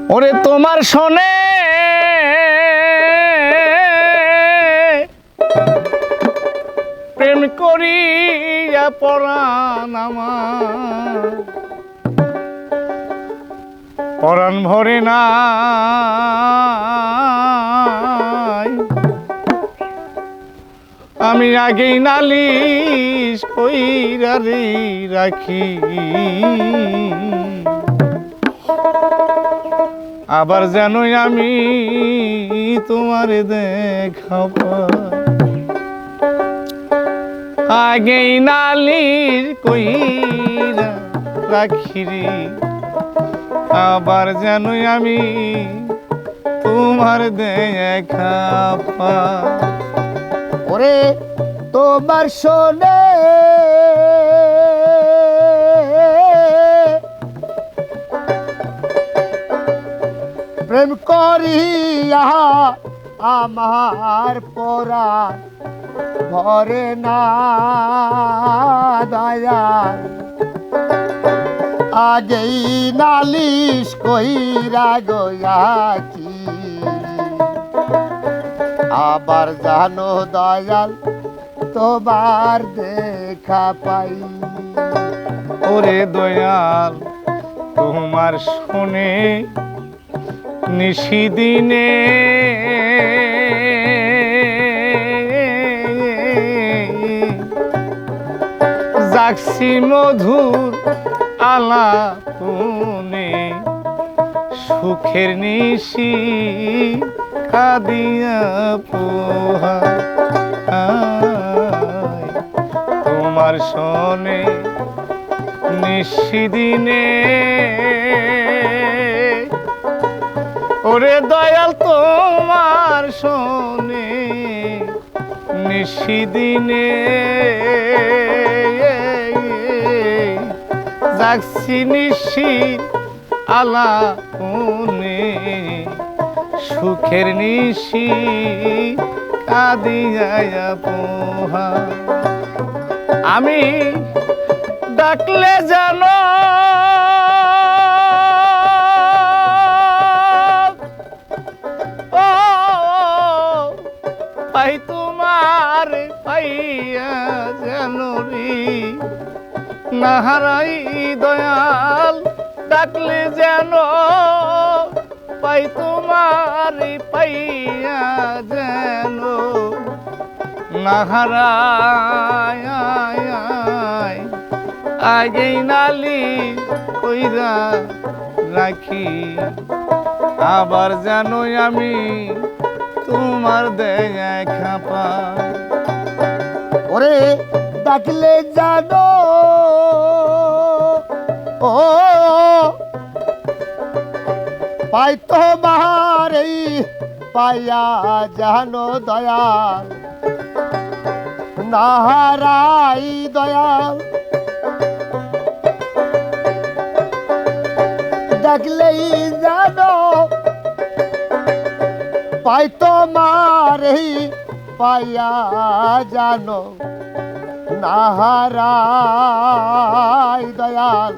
ওরে তোমার শোনে প্রেম করিয়া পরাণ আমার পরাণ ভরে না আমি আগেই নালিশ কইরা রে রাখি আবার জানোই আমি তোমার দেখা পাই আগেই নালিশ কইরা রাখি রে আবার জানোই আমি তোমার দেখা পাই ওরে তোমার শোনে প্রেম করিয়া আমার পরাণ ভরে না দয়াল আগেই নালিশ কইরা গয়া কি আবার জানো দয়াল তোমার দেখা পাই ওরে দয়াল তোমার শোনে নিশিদিনে জাগছি মধুর আলাপনে সুখের নিশি কাঁদিয়া পোহা তোমার শোনে নিশিদিনে ওরে দয়াল তোমার শোনে নিশিদিনে জাগছি নিশি আলাপনে সুখের নিশি কাঁদিয়া পোহা আমি ডাকলে জানো ও পাই তোমার পাইয়া জানো রে নাহারাই দয়াল ডাকলে জানো পাই তোমার পাইয়া যেন নাহারায় আগেই নালি কইরা রাখি আবার জানোই আমি তোমার দেখা পাই ওরে ডাকলে জানো ও পাই তোমার এই পাইয়া জানো দয়াল নাহারাই দয়াল ডাকলেই জানো পাই তোমার এই পাইয়া জানো নাহারাই দয়াল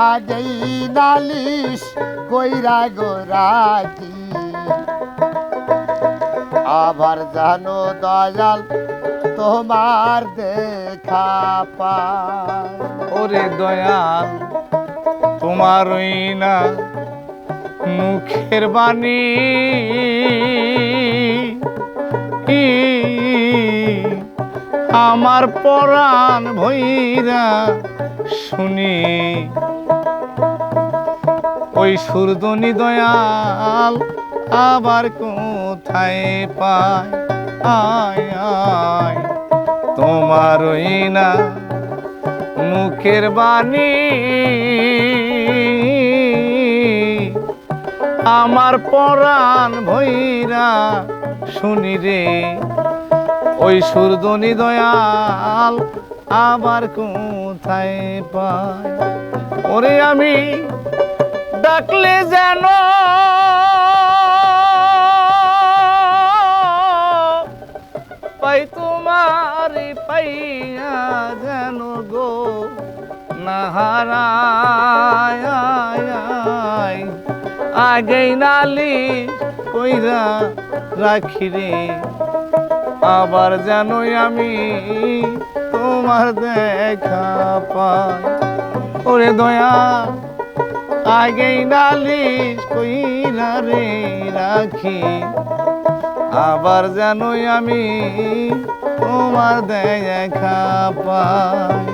আগেই নালিশ কইরা গোরাকি আবার জানো দয়াল তোমার দেখা পাই ওরে দয়াল তোমার ওই না মুখের বাণী আমার পরাণ ভৈরা শুনি ওই সুরদনি দয়াল আবার কোথায় পায় আয় আয় তোমার ওই না মুখের বাণী আমার পরাণ ভৈরা শুনি রে ওই সুরদনি দয়াল আবার কোথায় পায় ওরে আমি ডাকলে যেন পাই তোমার পাইয়া যেন গো নাহারায় আগেই নালিশ কইরা রাখি রে, আবার জানোই আমি তোমার দেখা পাই। ওরে দয়া আগেই নালিশ কইরা রে রাখি, আবার জানোই আমি তোমার দেখা পাই।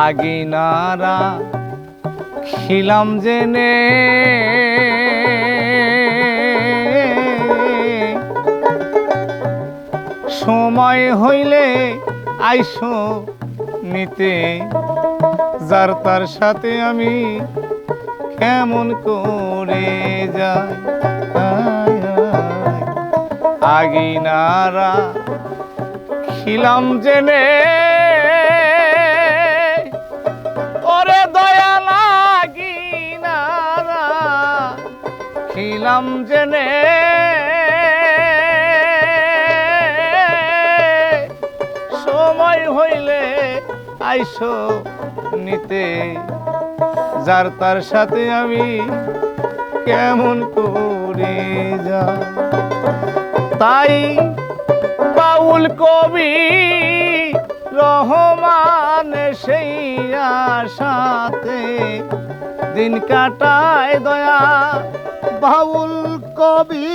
আগিনারা খিলাম জেনে সময় হইলে আইসো নিতে, যার তার সাথে আমি কেমন করে যাই। আগিনারা খিলাম জেনে ওরে দয়া লাগিনারা খিলাম জেনে, সময় হইলে আইসো নিতে, যার তার সাথে আমি কেমন করে যাই। তাই বাউল কবি রহমান সেই আশাতে দিন কাটায় দয়া। বাউল কবি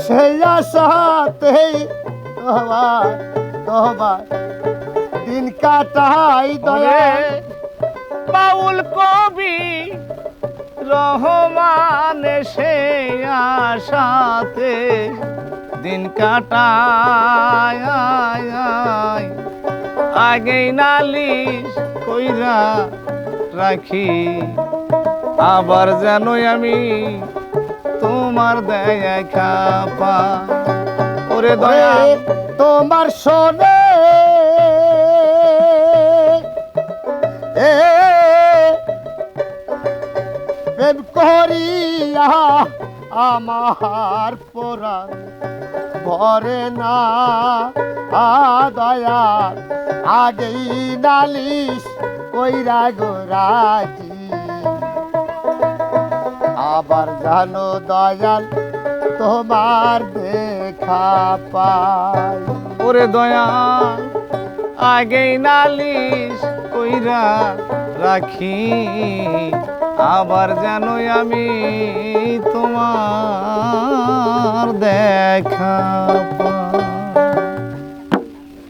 সেই আশাতেই তোমার দিন কাটাই দয়া। বাউল কবি রহমান সেই আশাতে দিন কাটায়, আগেই নালিশ কইরা রাখি, আবার জানোই আমি তোমার দেখা পাই। ওরে দয়া তোমার শোনে প্রেম করিয়া আমার পরাণ ভরে না দয়া। আগেই নালিশ কইরা গোরাজি, আবার জানো দয়াল তোমার দেখা পাই। ওরে দয়া আগেই নালিশ কইরা রাখি, আবার জানোই আমি তোমার দেখা